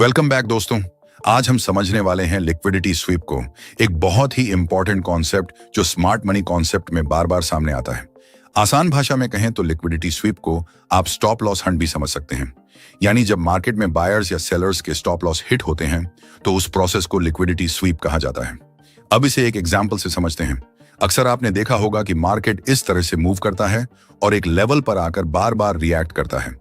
Welcome back दोस्तों। आज हम समझने वाले हैं लिक्विडिटी स्वीप को, एक बहुत ही इंपॉर्टेंट कॉन्सेप्ट जो स्मार्ट मनी कॉन्सेप्ट में बार बार सामने आता है। आसान भाषा में कहें तो लिक्विडिटी स्वीप को आप स्टॉप लॉस हंट भी समझ सकते हैं। यानी जब मार्केट में बायर्स या सेलर्स के स्टॉप लॉस हिट होते हैं तो उस प्रोसेस को लिक्विडिटी स्वीप कहा जाता है। अब इसे एक एग्जाम्पल से समझते हैं। अक्सर आपने देखा होगा कि मार्केट इस तरह से मूव करता है और एक लेवल पर आकर बार बार रिएक्ट करता है।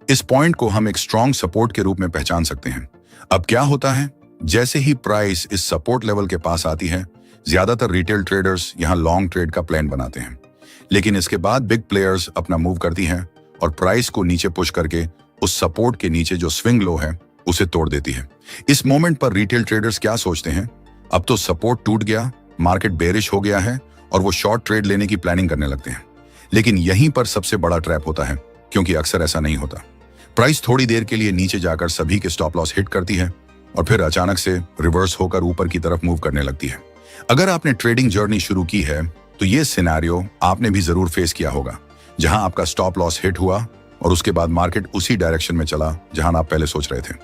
इस पॉइंट को हम एक स्ट्रॉन्ग सपोर्ट के रूप में पहचान सकते हैं। अब क्या होता है, जैसे ही प्राइस इस सपोर्ट लेवल के पास आती है, ज्यादातर रिटेल ट्रेडर्स यहां लॉन्ग ट्रेड का प्लान बनाते हैं। लेकिन इसके बाद बिग प्लेयर्स अपना मूव करती हैं और प्राइस को नीचे पुश करके उस सपोर्ट के नीचे जो स्विंग लो है उसे तोड़ देती है। इस मोमेंट पर रिटेल ट्रेडर्स क्या सोचते हैं, अब तो सपोर्ट टूट गया, मार्केट बेरिश हो गया है और वो शॉर्ट ट्रेड लेने की प्लानिंग करने लगते हैं। लेकिन यहीं पर सबसे बड़ा ट्रैप होता है, क्योंकि अक्सर ऐसा नहीं होता। प्राइस थोड़ी देर के लिए नीचे जाकर सभी के स्टॉप लॉस हिट करती है और फिर अचानक से रिवर्स होकर ऊपर की तरफ मूव करने लगती है। अगर आपने ट्रेडिंग जर्नी शुरू की है तो ये सिनेरियो आपने भी जरूर फेस किया होगा, जहां आपका स्टॉप लॉस हिट हुआ और उसके बाद मार्केट उसी डायरेक्शन में चला जहां आप पहले सोच रहे थे।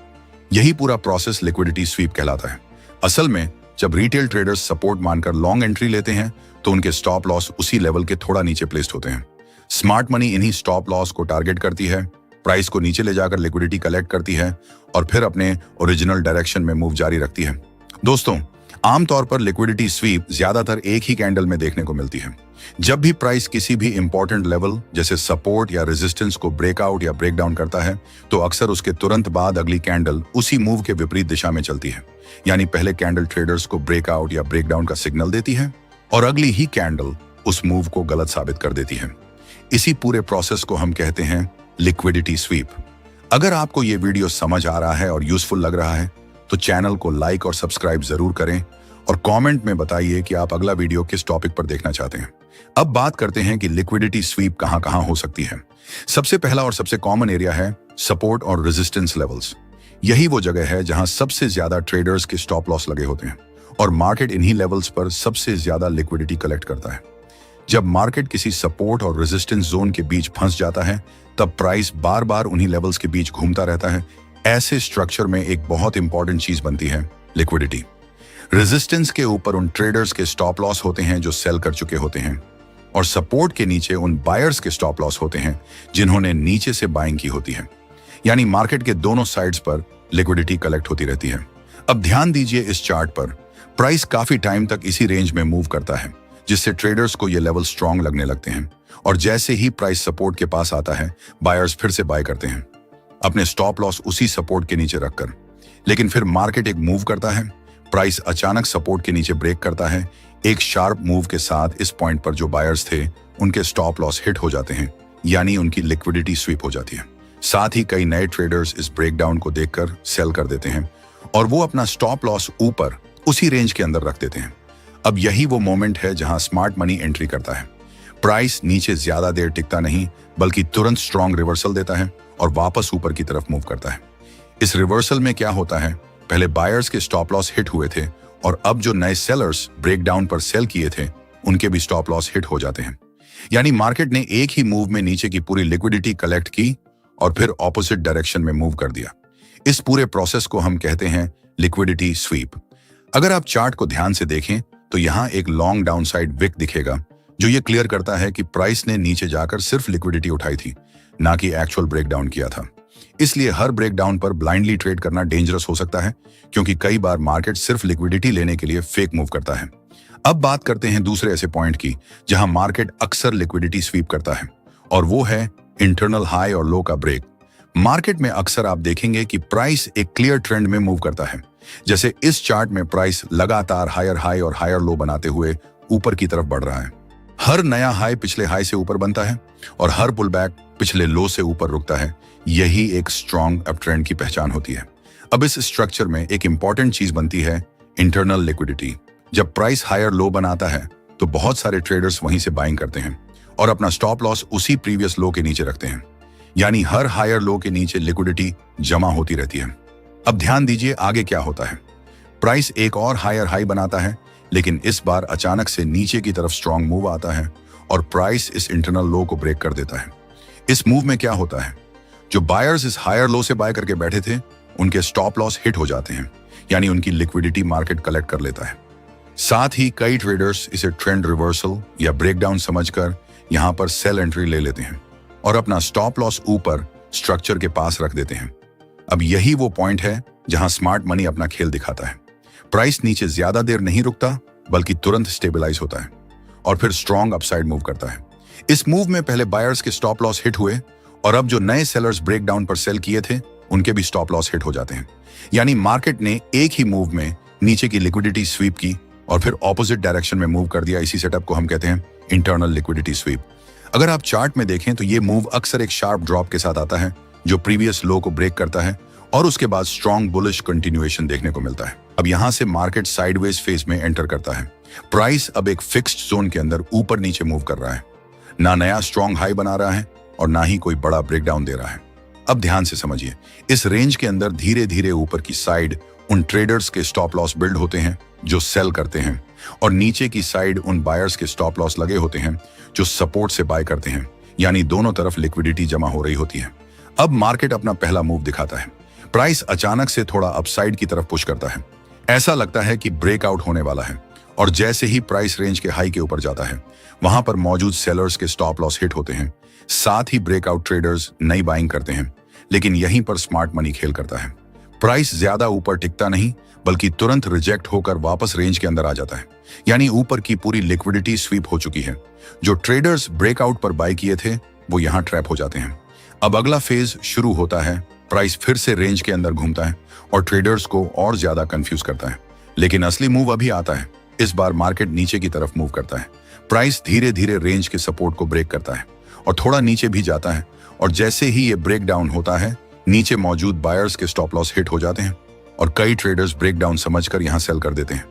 यही पूरा प्रोसेस लिक्विडिटी स्वीप कहलाता है। असल में जब रिटेल ट्रेडर्स सपोर्ट मानकर लॉन्ग एंट्री लेते हैं तो उनके स्टॉप लॉस उसी लेवल के थोड़ा नीचे प्लेस्ड होते हैं। स्मार्ट मनी इन्हीं स्टॉप लॉस को टारगेट करती है, प्राइस को नीचे ले जाकर लिक्विडिटी कलेक्ट करती है और फिर अपने ओरिजिनल डायरेक्शन में मूव जारी रखती है। दोस्तों, आमतौर पर लिक्विडिटी स्वीप ज्यादातर एक ही कैंडल में देखने को मिलती है। जब भी प्राइस किसी भी इंपॉर्टेंट लेवल जैसे सपोर्ट या रेजिस्टेंस को ब्रेकआउट या ब्रेक डाउन करता है तो अक्सर उसके तुरंत बाद अगली कैंडल उसी मूव के विपरीत दिशा में चलती है। यानी पहले कैंडल ट्रेडर्स को ब्रेकआउट या ब्रेक डाउन का सिग्नल देती है और अगली ही कैंडल उस मूव को गलत साबित कर देती है। इसी पूरे प्रोसेस को हम कहते हैं लिक्विडिटी स्वीप। अगर आपको ये वीडियो समझ आ रहा है और यूजफुल लग रहा है तो चैनल को लाइक और सब्सक्राइब जरूर करें और कमेंट में बताइए कि आप अगला वीडियो किस टॉपिक पर देखना चाहते हैं। अब बात करते हैं कि लिक्विडिटी स्वीप कहां कहां हो सकती है। सबसे पहला और सबसे कॉमन एरिया है सपोर्ट और रेजिस्टेंस लेवल्स। यही वो जगह है जहां सबसे ज्यादा ट्रेडर्स के स्टॉप लॉस लगे होते हैं और मार्केट इन्हीं लेवल्स पर सबसे ज्यादा लिक्विडिटी कलेक्ट करता है। जब मार्केट किसी सपोर्ट और रेजिस्टेंस जोन के बीच फंस जाता है तब प्राइस बार बार उन्हीं लेवल्स के बीच घूमता रहता है। ऐसे स्ट्रक्चर में एक बहुत इंपॉर्टेंट चीज बनती है लिक्विडिटी। रेजिस्टेंस के ऊपर उन ट्रेडर्स के स्टॉप लॉस होते हैं जो सेल कर चुके होते हैं और सपोर्ट के नीचे उन बायर्स के स्टॉप लॉस होते हैं जिन्होंने नीचे से बाइंग की होती है। यानी मार्केट के दोनों साइड्स पर लिक्विडिटी कलेक्ट होती रहती है। अब ध्यान दीजिए इस चार्ट पर, प्राइस काफी टाइम तक इसी रेंज में मूव करता है जिससे ट्रेडर्स को ये लेवल स्ट्रांग लगने लगते हैं और जैसे ही प्राइस सपोर्ट के पास आता है बायर्स फिर से बाय करते हैं अपने स्टॉप लॉस उसी सपोर्ट के नीचे रखकर। लेकिन फिर मार्केट एक मूव करता है, प्राइस अचानक सपोर्ट के नीचे ब्रेक करता है। एक शार्प मूव के साथ इस पॉइंट पर जो बायर्स थे उनके स्टॉप लॉस हिट हो जाते हैं, यानी उनकी लिक्विडिटी स्वीप हो जाती है। साथ ही कई नए ट्रेडर्स इस ब्रेकडाउन को देखकर सेल कर देते हैं और वो अपना स्टॉप लॉस ऊपर उसी रेंज के अंदर रख देते हैं। अब यही वो मोमेंट है जहां स्मार्ट मनी एंट्री करता है। प्राइस नीचे ज्यादा देर टिकता नहीं बल्कि तुरंत स्ट्रॉन्ग रिवर्सल देता है और वापस ऊपर की तरफ मूव करता है। इस रिवर्सल में क्या होता है, पहले बायर्स के स्टॉप लॉस हिट हुए थे और अब जो नए सेलर्स ब्रेकडाउन पर सेल किए थे उनके भी स्टॉप लॉस हिट हो जाते हैं। यानी मार्केट ने एक ही मूव में नीचे की पूरी लिक्विडिटी कलेक्ट की और फिर ऑपोजिट डायरेक्शन में मूव कर दिया। इस पूरे प्रोसेस को हम कहते हैं लिक्विडिटी स्वीप। अगर आप चार्ट को ध्यान से देखें तो यहाँ एक लॉन्ग डाउन साइड विक दिखेगा जो ये क्लियर करता है कि प्राइस ने नीचे जाकर सिर्फ लिक्विडिटी उठाई थी, ना कि एक्चुअल ब्रेकडाउन किया था। इसलिए हर ब्रेकडाउन पर ब्लाइंडली ट्रेड करना डेंजरस हो सकता है, क्योंकि कई बार मार्केट सिर्फ लिक्विडिटी लेने के लिए फेक मूव करता है। अब बात करते हैं दूसरे ऐसे पॉइंट की जहां मार्केट अक्सर लिक्विडिटी स्वीप करता है और वो है इंटरनल हाई और लो का ब्रेक। मार्केट में अक्सर आप देखेंगे कि प्राइस एक क्लियर ट्रेंड में मूव करता है। जैसे इस चार्ट में प्राइस लगातार हायर हाई और हायर लो बनाते हुए ऊपर की तरफ बढ़ रहा है। हर नया हाई पिछले हाई से ऊपर बनता है और हर पुल बैक पिछले लो से ऊपर रुकता है। यही एक स्ट्रॉन्ग अप ट्रेंड की पहचान होती है। अब इस स्ट्रक्चर में एक इंपॉर्टेंट चीज बनती है इंटरनल लिक्विडिटी। जब प्राइस हायर लो बनाता है तो बहुत सारे ट्रेडर्स वहीं से बाइंग करते हैं और अपना स्टॉप लॉस उसी प्रीवियस लो के नीचे रखते हैं। यानी हर हायर लो के नीचे लिक्विडिटी जमा होती रहती है। अब ध्यान दीजिए आगे क्या होता है। प्राइस एक और हायर हाई बनाता है, लेकिन इस बार अचानक से नीचे की तरफ स्ट्रॉन्ग मूव आता है और प्राइस इस इंटरनल लो को ब्रेक कर देता है। इस मूव में क्या होता है, जो बायर्स इस हायर लो से बाय करके बैठे थे उनके स्टॉप लॉस हिट हो जाते हैं, यानी उनकी लिक्विडिटी मार्केट कलेक्ट कर लेता है। साथ ही कई ट्रेडर्स इसे ट्रेंड रिवर्सल या ब्रेकडाउन समझकर यहां पर सेल एंट्री ले लेते हैं और अपना स्टॉप लॉस ऊपर स्ट्रक्चर के पास रख देते हैं। अब यही वो पॉइंट है जहां स्मार्ट मनी अपना खेल दिखाता है। प्राइस नीचे ज्यादा देर नहीं रुकता, बल्कि तुरंत स्टेबलाइज होता है और फिर स्ट्रॉन्ग अपसाइड मूव करता है। इस मूव में पहले बायर्स के स्टॉप लॉस हिट हुए और अब जो नए सेलर्स ब्रेकडाउन पर सेल किए थे उनके भी स्टॉप लॉस हिट हो जाते हैं। यानी मार्केट ने एक ही मूव में नीचे की लिक्विडिटी स्वीप की और फिर ऑपोजिट डायरेक्शन में मूव कर दिया। इसी सेटअप को हम कहते हैं इंटरनल लिक्विडिटी स्वीप। अगर आप चार्ट में देखें तो ये मूव अक्सर एक शार्प ड्रॉप के साथ आता है जो प्रीवियस लो को ब्रेक करता है और उसके बाद स्ट्रॉन्ग बुलिश कंटिन्यूएशन देखने को मिलता है। अब यहां से मार्केट साइडवेज फेज में एंटर करता है। प्राइस अब एक फिक्स्ड जोन के अंदर ऊपर नीचे मूव कर रहा है, ना नया स्ट्रॉन्ग हाई बना रहा है और ना ही कोई बड़ा ब्रेकडाउन दे रहा है। अब ध्यान से समझिए, इस रेंज के अंदर धीरे धीरे ऊपर की साइड उन ट्रेडर्स के स्टॉप लॉस बिल्ड होते हैं जो सेल करते हैं और नीचे की साइड उन बायर्स के स्टॉप लॉस लगे होते हैं जो सपोर्ट से बाय करते हैं। यानी दोनों तरफ लिक्विडिटी जमा हो रही होती है। अब मार्केट अपना पहला मूव दिखाता है। प्राइस अचानक से थोड़ा अपसाइड की तरफ पुश करता है। ऐसा लगता है कि ब्रेकआउट होने वाला है और जैसे ही प्राइस रेंज के हाई के ऊपर जाता है वहां पर मौजूद सेलर्स के स्टॉप लॉस हिट होते हैं। साथ ही ब्रेकआउट ट्रेडर्स नई बाइंग करते हैं। लेकिन यहीं पर स्मार्ट मनी खेल करता है। प्राइस ज्यादा ऊपर टिकता नहीं, बल्कि तुरंत रिजेक्ट होकर वापस रेंज के अंदर आ जाता है। यानी ऊपर की पूरी लिक्विडिटी स्वीप हो चुकी है। जो ट्रेडर्स ब्रेकआउट पर बाय किए थे वो यहां ट्रैप हो जाते हैं। अब अगला फेज शुरू होता है। प्राइस फिर से रेंज के अंदर घूमता है और ट्रेडर्स को और ज्यादा कंफ्यूज करता है। लेकिन असली मूव अभी आता है। इस बार मार्केट नीचे की तरफ मूव करता है। प्राइस धीरे धीरे रेंज के सपोर्ट को ब्रेक करता है और थोड़ा नीचे भी जाता है और जैसे ही ये ब्रेक डाउन होता है नीचे मौजूद बायर्स के स्टॉप लॉस हिट हो जाते हैं और कई ट्रेडर्स ब्रेक डाउन समझकर यहां सेल कर देते हैं।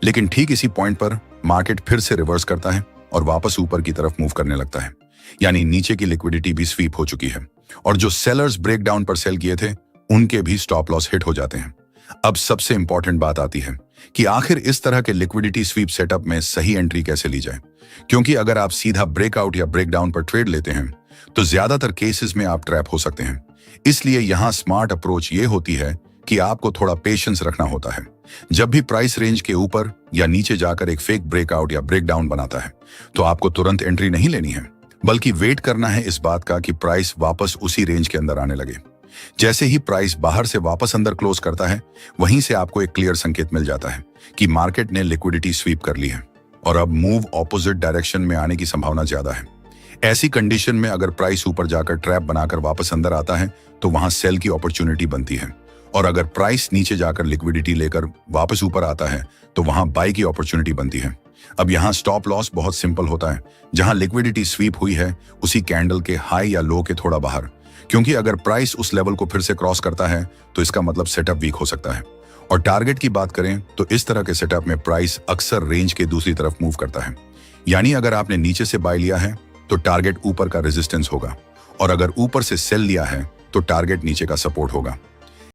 लेकिन ठीक इसी पॉइंट पर मार्केट फिर से रिवर्स करता है और वापस ऊपर की तरफ मूव करने लगता है। यानी नीचे की लिक्विडिटी भी स्वीप हो चुकी है और जो सेलर्स ब्रेक डाउन पर सेल किए थे उनके भी स्टॉप लॉस हिट हो जाते हैं। अब सबसे इंपॉर्टेंट बात आती है कि आखिर इस तरह के लिक्विडिटी स्वीप सेटअप में सही एंट्री कैसे ली जाए। क्योंकि अगर आप सीधा ब्रेकआउट या ब्रेकडाउन पर ट्रेड लेते हैं तो ज्यादातर केसेस में आप ट्रैप हो सकते हैं। इसलिए यहां स्मार्ट अप्रोच ये होती है कि आपको थोड़ा पेशेंस रखना होता है। जब भी प्राइस रेंज के ऊपर या नीचे जाकर एक फेक ब्रेकआउट या ब्रेकडाउन बनाता है तो आपको तुरंत एंट्री नहीं लेनी है, बल्कि वेट करना है इस बात का कि प्राइस वापस उसी रेंज के अंदर आने लगे। जैसे ही प्राइस बाहर से वापस अंदर क्लोज करता है वहीं से आपको एक क्लियर संकेत मिल जाता है कि मार्केट ने लिक्विडिटी स्वीप कर ली है और अब मूव ऑपोजिट डायरेक्शन में आने की संभावना ज्यादा है। ऐसी कंडीशन में अगर प्राइस ऊपर जाकर ट्रैप बनाकर वापस अंदर आता है तो वहां सेल की अपॉर्चुनिटी बनती है और अगर प्राइस नीचे जाकर लिक्विडिटी लेकर वापस ऊपर आता है तो वहां बाय की अपॉर्चुनिटी बनती है। अब यहां स्टॉप लॉस बहुत सिंपल होता है। जहां लिक्विडिटी स्वीप हुई है उसी कैंडल के हाई या लो के थोड़ा बाहर, क्योंकि अगर प्राइस उस लेवल को फिर से क्रॉस करता है तो इसका मतलब सेटअप वीक हो सकता है। और टारगेट की बात करें तो इस तरह के सेटअप में प्राइस अक्सर रेंज के दूसरी तरफ मूव करता है। यानी अगर आपने नीचे से बाय लिया है तो टारगेट ऊपर का रेजिस्टेंस होगा और अगर ऊपर से सेल लिया है तो टारगेट नीचे का सपोर्ट होगा।